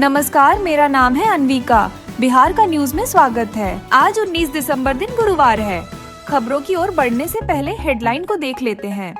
नमस्कार, मेरा नाम है अनविका। बिहार का न्यूज में स्वागत है। आज 19 दिसंबर दिन गुरुवार है। खबरों की ओर बढ़ने से पहले हेडलाइन को देख लेते हैं।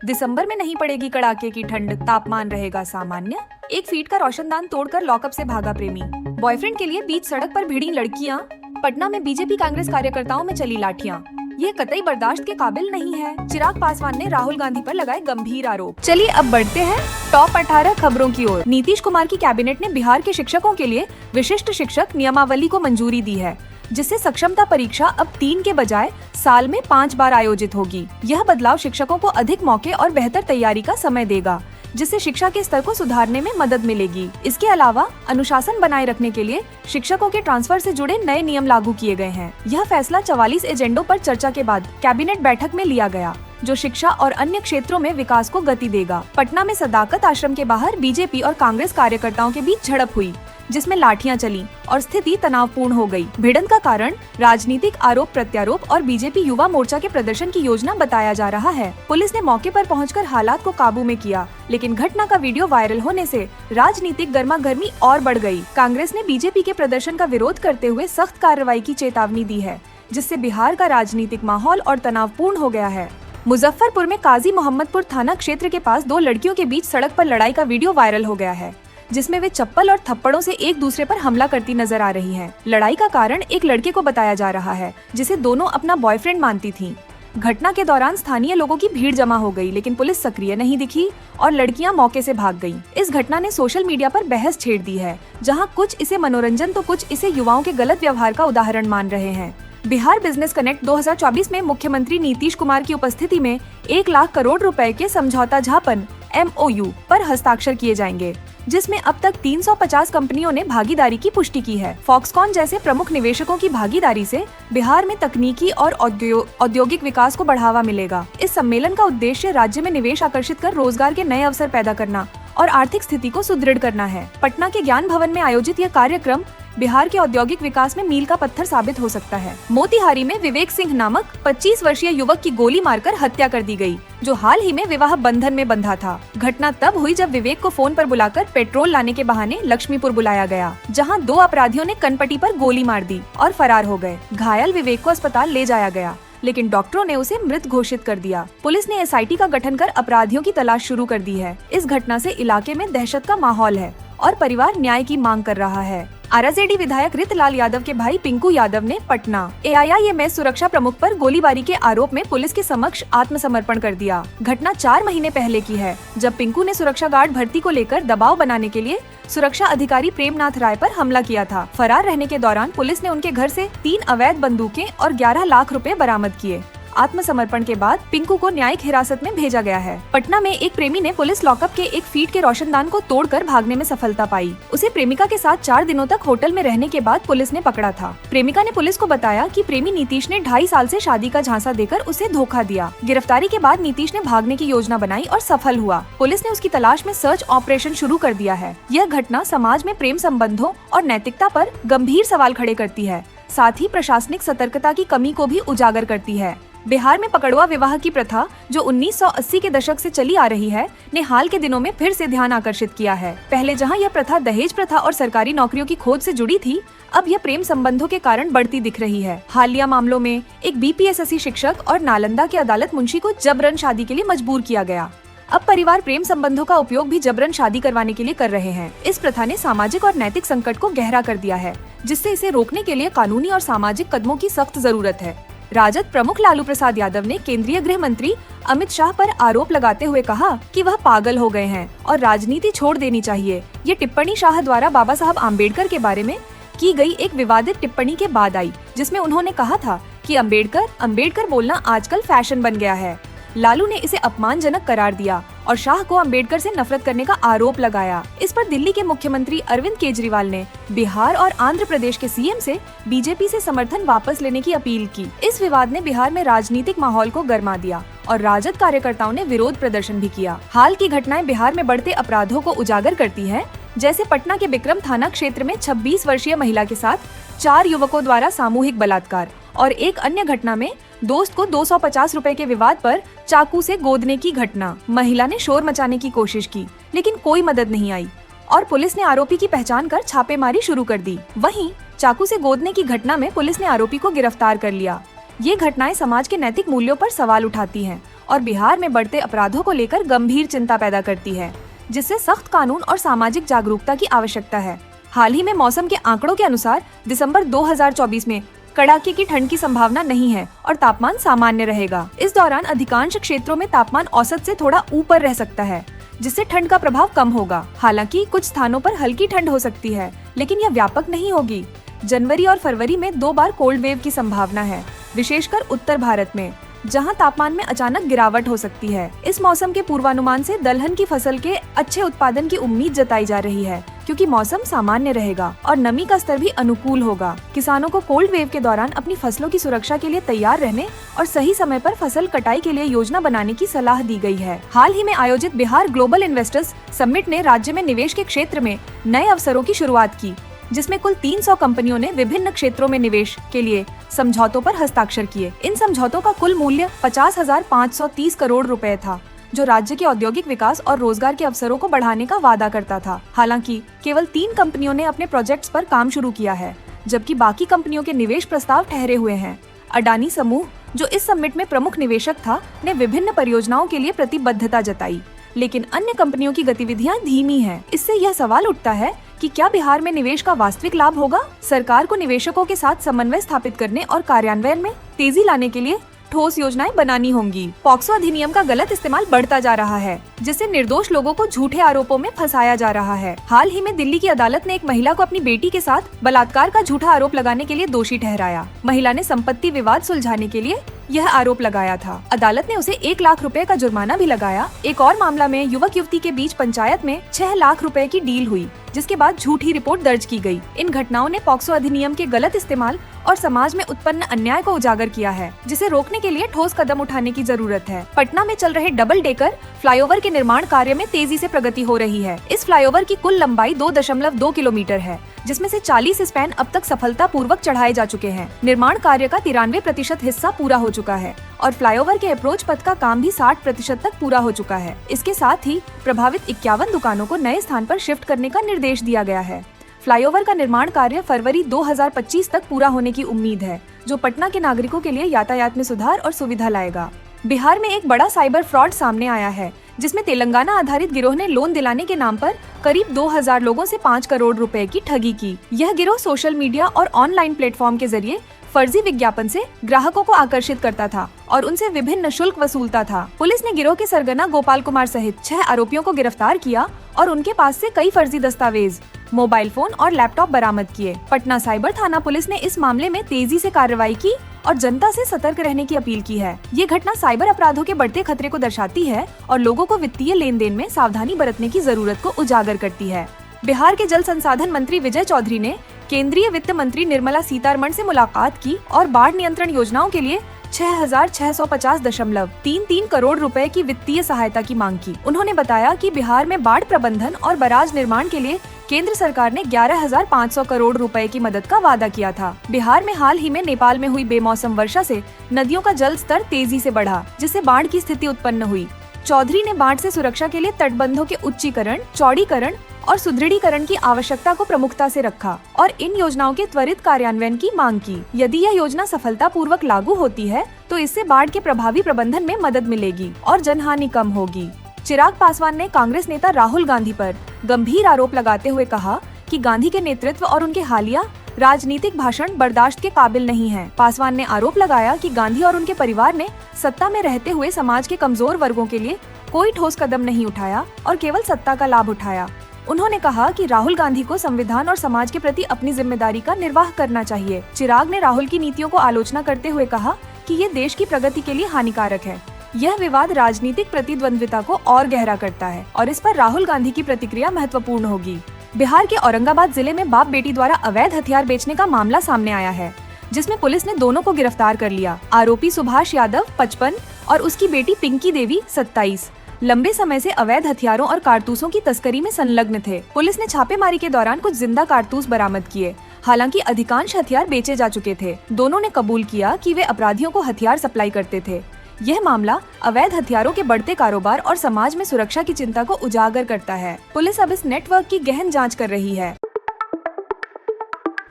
दिसंबर में नहीं पड़ेगी कड़ाके की ठंड, तापमान रहेगा सामान्य। 1 फीट का रोशनदान तोड़कर लॉकअप से भागा प्रेमी। बॉयफ्रेंड के लिए बीच सड़क पर भिड़ी लड़कियां। पटना में बीजेपी कांग्रेस कार्यकर्ताओं में चली लाठियां। ये कतई बर्दाश्त के काबिल नहीं है। चिराग पासवान ने राहुल गांधी पर लगाए गंभीर आरोप। चलिए अब बढ़ते हैं टॉप 18 खबरों की ओर। नीतीश कुमार की कैबिनेट ने बिहार के शिक्षकों के लिए विशिष्ट शिक्षक नियमावली को मंजूरी दी है, जिससे सक्षमता परीक्षा अब 3 के बजाय साल में 5 बार आयोजित होगी। यह बदलाव शिक्षकों को अधिक मौके और बेहतर तैयारी का समय देगा, जिससे शिक्षा के स्तर को सुधारने में मदद मिलेगी। इसके अलावा अनुशासन बनाए रखने के लिए शिक्षकों के ट्रांसफर से जुड़े नए नियम लागू किए गए हैं। यह फैसला 44 एजेंडों पर चर्चा के बाद कैबिनेट बैठक में लिया गया, जो शिक्षा और अन्य क्षेत्रों में विकास को गति देगा। पटना में सदाकत आश्रम के बाहर बीजेपी और कांग्रेस कार्यकर्ताओं के बीच झड़प हुई, जिसमें लाठियां चली और स्थिति तनावपूर्ण हो गई। भिड़ंत का कारण राजनीतिक आरोप प्रत्यारोप और बीजेपी युवा मोर्चा के प्रदर्शन की योजना बताया जा रहा है। पुलिस ने मौके पर पहुंचकर हालात को काबू में किया, लेकिन घटना का वीडियो वायरल होने से राजनीतिक गर्मागर्मी और बढ़ गई। कांग्रेस ने बीजेपी के प्रदर्शन का विरोध करते हुए सख्त कार्रवाई की चेतावनी दी है, जिससे बिहार का राजनीतिक माहौल और तनावपूर्ण हो गया है। मुजफ्फरपुर में काजी मोहम्मदपुर थाना क्षेत्र के पास 2 लड़कियों के बीच सड़क पर लड़ाई का वीडियो वायरल हो गया है, जिसमें वे चप्पल और थप्पड़ों से एक दूसरे पर हमला करती नजर आ रही हैं। लड़ाई का कारण एक लड़के को बताया जा रहा है, जिसे दोनों अपना बॉयफ्रेंड मानती थीं। घटना के दौरान स्थानीय लोगों की भीड़ जमा हो गई, लेकिन पुलिस सक्रिय नहीं दिखी और लड़कियां मौके से भाग गईं। इस घटना ने सोशल मीडिया पर बहस छेड़ दी है, जहां कुछ इसे मनोरंजन तो कुछ इसे युवाओं के गलत व्यवहार का उदाहरण मान रहे हैं। बिहार बिजनेस कनेक्ट 2024 में मुख्यमंत्री नीतीश कुमार की उपस्थिति में 1 लाख करोड़ रुपए के समझौता ज्ञापन MOU पर हस्ताक्षर किए जाएंगे, जिसमें अब तक 350 कंपनियों ने भागीदारी की पुष्टि की है। फॉक्सकॉन जैसे प्रमुख निवेशकों की भागीदारी से बिहार में तकनीकी और औद्योगिक विकास को बढ़ावा मिलेगा। इस सम्मेलन का उद्देश्य राज्य में निवेश आकर्षित कर रोजगार के नए अवसर पैदा करना और आर्थिक स्थिति को सुदृढ़ करना है। पटना के ज्ञान भवन में आयोजित यह कार्यक्रम बिहार के औद्योगिक विकास में मील का पत्थर साबित हो सकता है। मोतिहारी में विवेक सिंह नामक 25 वर्षीय युवक की गोली मारकर हत्या कर दी गई, जो हाल ही में विवाह बंधन में बंधा था। घटना तब हुई जब विवेक को फोन पर बुलाकर पेट्रोल लाने के बहाने लक्ष्मीपुर बुलाया गया, जहां 2 अपराधियों ने कनपटी पर गोली मार दी और फरार हो गए। घायल विवेक को अस्पताल ले जाया गया, लेकिन डॉक्टरों ने उसे मृत घोषित कर दिया। पुलिस ने SIT का गठन कर अपराधियों की तलाश शुरू कर दी है। इस घटना से इलाके में दहशत का माहौल है और परिवार न्याय की मांग कर रहा है। RJD विधायक रितलाल यादव के भाई पिंकू यादव ने पटना AIIMS सुरक्षा प्रमुख पर गोलीबारी के आरोप में पुलिस के समक्ष आत्मसमर्पण कर दिया। घटना 4 महीने पहले की है, जब पिंकू ने सुरक्षा गार्ड भर्ती को लेकर दबाव बनाने के लिए सुरक्षा अधिकारी प्रेमनाथ राय पर हमला किया था। फरार रहने के दौरान पुलिस ने उनके घर से 3 अवैध बंदूकें और 11 लाख रुपए बरामद किए। आत्मसमर्पण के बाद पिंकू को न्यायिक हिरासत में भेजा गया है। पटना में एक प्रेमी ने पुलिस लॉकअप के 1 फीट के रोशनदान को तोड़कर भागने में सफलता पाई। उसे प्रेमिका के साथ 4 दिनों तक होटल में रहने के बाद पुलिस ने पकड़ा था। प्रेमिका ने पुलिस को बताया कि प्रेमी नीतीश ने 2.5 साल से शादी का झांसा देकर उसे धोखा दिया। गिरफ्तारी के बाद नीतीश ने भागने की योजना बनाई और सफल हुआ। पुलिस ने उसकी तलाश में सर्च ऑपरेशन शुरू कर दिया है। यह घटना समाज में प्रेम संबंधों और नैतिकता पर गंभीर सवाल खड़े करती है, साथ ही प्रशासनिक सतर्कता की कमी को भी उजागर करती है। बिहार में पकड़ुआ विवाह की प्रथा, जो 1980 के दशक से चली आ रही है, ने हाल के दिनों में फिर से ध्यान आकर्षित किया है। पहले जहां यह प्रथा दहेज प्रथा और सरकारी नौकरियों की खोज से जुड़ी थी, अब यह प्रेम संबंधों के कारण बढ़ती दिख रही है। हालिया मामलों में एक BPSC शिक्षक और नालंदा के अदालत मुंशी को जबरन शादी के लिए मजबूर किया गया। अब परिवार प्रेम संबंधों का उपयोग भी जबरन शादी करवाने के लिए कर रहे हैं। इस प्रथा ने सामाजिक और नैतिक संकट को गहरा कर दिया है, जिससे इसे रोकने के लिए कानूनी और सामाजिक कदमों की सख्त जरूरत है। राजद प्रमुख लालू प्रसाद यादव ने केंद्रीय गृह मंत्री अमित शाह पर आरोप लगाते हुए कहा कि वह पागल हो गए हैं और राजनीति छोड़ देनी चाहिए। ये टिप्पणी शाह द्वारा बाबा साहब आम्बेडकर के बारे में की गई एक विवादित टिप्पणी के बाद आई, जिसमें उन्होंने कहा था कि अम्बेडकर बोलना आजकल फैशन बन गया है। लालू ने इसे अपमानजनक करार दिया और शाह को अम्बेडकर से नफरत करने का आरोप लगाया। इस पर दिल्ली के मुख्यमंत्री अरविंद केजरीवाल ने बिहार और आंध्र प्रदेश के CM से बीजेपी से समर्थन वापस लेने की अपील की। इस विवाद ने बिहार में राजनीतिक माहौल को गरमा दिया और राजद कार्यकर्ताओं ने विरोध प्रदर्शन भी किया। हाल की घटनाएं बिहार में बढ़ते अपराधों को उजागर करती है, जैसे पटना के बिक्रम थाना क्षेत्र में 26 वर्षीय महिला के साथ 4 युवकों द्वारा सामूहिक बलात्कार और एक अन्य घटना में दोस्त को 250 रुपए के विवाद पर चाकू से गोदने की घटना। महिला ने शोर मचाने की कोशिश की, लेकिन कोई मदद नहीं आई। और पुलिस ने आरोपी की पहचान कर छापेमारी शुरू कर दी। वहीं चाकू से गोदने की घटना में पुलिस ने आरोपी को गिरफ्तार कर लिया। ये घटनाएं समाज के नैतिक मूल्यों पर सवाल उठाती हैं और बिहार में बढ़ते अपराधों को लेकर गंभीर चिंता पैदा करती है, जिससे सख्त कानून और सामाजिक जागरूकता की आवश्यकता है। हाल ही में मौसम के आंकड़ों के अनुसार दिसंबर 2024 में कड़ाके की ठंड की संभावना नहीं है और तापमान सामान्य रहेगा। इस दौरान अधिकांश क्षेत्रों में तापमान औसत से थोड़ा ऊपर रह सकता है, जिससे ठंड का प्रभाव कम होगा। हालांकि कुछ स्थानों पर हल्की ठंड हो सकती है, लेकिन यह व्यापक नहीं होगी। जनवरी और फरवरी में 2 बार कोल्ड वेव की संभावना है, विशेषकर उत्तर भारत में, जहां तापमान में अचानक गिरावट हो सकती है। इस मौसम के पूर्वानुमान से दलहन की फसल के अच्छे उत्पादन की उम्मीद जताई जा रही है, क्योंकि मौसम सामान्य रहेगा और नमी का स्तर भी अनुकूल होगा। किसानों को कोल्ड वेव के दौरान अपनी फसलों की सुरक्षा के लिए तैयार रहने और सही समय पर फसल कटाई के लिए योजना बनाने की सलाह दी गई है। हाल ही में आयोजित बिहार ग्लोबल इन्वेस्टर्स समिट ने राज्य में निवेश के क्षेत्र में नए अवसरों की शुरुआत की, जिसमें कुल 300 कंपनियों ने विभिन्न क्षेत्रों में निवेश के लिए समझौतों पर हस्ताक्षर किए। इन समझौतों का कुल मूल्य 50,530 करोड़ रुपए था, जो राज्य के औद्योगिक विकास और रोजगार के अवसरों को बढ़ाने का वादा करता था। हालांकि केवल 3 कंपनियों ने अपने प्रोजेक्ट्स पर काम शुरू किया है, जबकि बाकी कंपनियों के निवेश प्रस्ताव ठहरे हुए हैं। अडानी समूह, जो इस समिट में प्रमुख निवेशक था, ने विभिन्न परियोजनाओं के लिए प्रतिबद्धता जताई, लेकिन अन्य कंपनियों की गतिविधियां धीमी हैं। इससे यह सवाल उठता है कि क्या बिहार में निवेश का वास्तविक लाभ होगा? सरकार को निवेशकों के साथ समन्वय स्थापित करने और कार्यान्वयन में तेजी लाने के लिए ठोस योजनाएं बनानी होंगी। पॉक्सो अधिनियम का गलत इस्तेमाल बढ़ता जा रहा है, जिससे निर्दोष लोगों को झूठे आरोपों में फंसाया जा रहा है। हाल ही में दिल्ली की अदालत ने एक महिला को अपनी बेटी के साथ बलात्कार का झूठा आरोप लगाने के लिए दोषी ठहराया। महिला ने संपत्ति विवाद सुलझाने के लिए यह आरोप लगाया था। अदालत ने उसे 1 लाख रुपए का जुर्माना भी लगाया। एक और मामला में युवक युवती के बीच पंचायत में 6 लाख रुपए की डील हुई, जिसके बाद झूठी रिपोर्ट दर्ज की गई। इन घटनाओं ने पॉक्सो अधिनियम के गलत इस्तेमाल और समाज में उत्पन्न अन्याय को उजागर किया है, जिसे रोकने के लिए ठोस कदम उठाने की जरूरत है। पटना में चल रहे डबल डेकर फ्लाईओवर के निर्माण कार्य में तेजी से प्रगति हो रही है। इस फ्लाईओवर की कुल लंबाई 2.2 किलोमीटर है, जिसमें से 40 स्पैन अब तक सफलता पूर्वक चढ़ाए जा चुके हैं। निर्माण कार्य का 93% हिस्सा पूरा हो चुका है और फ्लाईओवर के अप्रोच पथ का काम भी 60% तक पूरा हो चुका है। इसके साथ ही प्रभावित 51 दुकानों को नए स्थान पर शिफ्ट करने का निर्देश दिया गया है। फ्लाईओवर का निर्माण कार्य फरवरी 2025 तक पूरा होने की उम्मीद है, जो पटना के नागरिकों के लिए यातायात में सुधार और सुविधा लाएगा। बिहार में एक बड़ा साइबर फ्रॉड सामने आया है, जिसमें तेलंगाना आधारित गिरोह ने लोन दिलाने के नाम पर करीब 2000 लोगों से 5 करोड़ रुपए की ठगी की। यह गिरोह सोशल मीडिया और ऑनलाइन प्लेटफॉर्म के जरिए फर्जी विज्ञापन से ग्राहकों को आकर्षित करता था और उनसे विभिन्न शुल्क वसूलता था। पुलिस ने गिरोह के सरगना गोपाल कुमार सहित 6 आरोपियों को गिरफ्तार किया और उनके पास से कई फर्जी दस्तावेज, मोबाइल फोन और लैपटॉप बरामद किए। पटना साइबर थाना पुलिस ने इस मामले में तेजी से कार्रवाई की और जनता से सतर्क रहने की अपील की है। ये घटना साइबर अपराधों के बढ़ते खतरे को दर्शाती है और लोगों को वित्तीय लेन देन में सावधानी बरतने की जरूरत को उजागर करती है। बिहार के जल संसाधन मंत्री विजय चौधरी ने केंद्रीय वित्त मंत्री निर्मला सीतारमण से मुलाकात की और बाढ़ नियंत्रण योजनाओं के लिए 6,650.33 करोड़ रुपए की वित्तीय सहायता की मांग की। उन्होंने बताया कि बिहार में बाढ़ प्रबंधन और बराज निर्माण के लिए केंद्र सरकार ने 11,500 करोड़ रुपए की मदद का वादा किया था। बिहार में हाल ही में नेपाल में हुई बेमौसम वर्षा से नदियों का जल स्तर तेजी से बढ़ा, जिससे बाढ़ की स्थिति उत्पन्न हुई। चौधरी ने बाढ़ से सुरक्षा के लिए तटबंधों के उच्चीकरण, चौड़ीकरण और सुदृढ़ीकरण की आवश्यकता को प्रमुखता से रखा और इन योजनाओं के त्वरित कार्यान्वयन की मांग की। यदि यह योजना सफलतापूर्वक लागू होती है तो इससे बाढ़ के प्रभावी प्रबंधन में मदद मिलेगी और जनहानि कम होगी। चिराग पासवान ने कांग्रेस नेता राहुल गांधी पर गंभीर आरोप लगाते हुए कहा कि गांधी के नेतृत्व और उनके हालिया राजनीतिक भाषण बर्दाश्त के काबिल नहीं है। पासवान ने आरोप लगाया कि गांधी और उनके परिवार ने सत्ता में रहते हुए समाज के कमजोर वर्गों के लिए कोई ठोस कदम नहीं उठाया और केवल सत्ता का लाभ उठाया। उन्होंने कहा कि राहुल गांधी को संविधान और समाज के प्रति अपनी जिम्मेदारी का निर्वाह करना चाहिए। चिराग ने राहुल की नीतियों को आलोचना करते हुए कहा कि ये देश की प्रगति के लिए हानिकारक है। यह विवाद राजनीतिक प्रतिद्वंद्विता को और गहरा करता है और इस पर राहुल गांधी की प्रतिक्रिया महत्वपूर्ण होगी। बिहार के औरंगाबाद जिले में बाप बेटी द्वारा अवैध हथियार बेचने का मामला सामने आया है, जिसमें पुलिस ने दोनों को गिरफ्तार कर लिया। आरोपी सुभाष यादव 55 और उसकी बेटी पिंकी देवी 27 लंबे समय से अवैध हथियारों और कारतूसों की तस्करी में संलग्न थे। पुलिस ने छापेमारी के दौरान कुछ जिंदा कारतूस बरामद किए। हालांकि अधिकांश हथियार बेचे जा चुके थे। दोनों ने कबूल किया कि वे अपराधियों को हथियार सप्लाई करते थे। यह मामला अवैध हथियारों के बढ़ते कारोबार और समाज में सुरक्षा की चिंता को उजागर करता है। पुलिस अब इस नेटवर्क की गहन जांच कर रही है।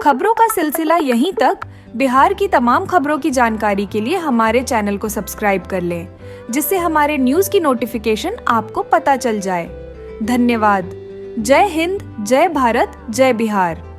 खबरों का सिलसिला यहीं तक। बिहार की तमाम खबरों की जानकारी के लिए हमारे चैनल को सब्सक्राइब कर लें, जिससे हमारे न्यूज़ की नोटिफिकेशन आपको पता चल जाए। धन्यवाद। जय हिंद, जय भारत, जय बिहार।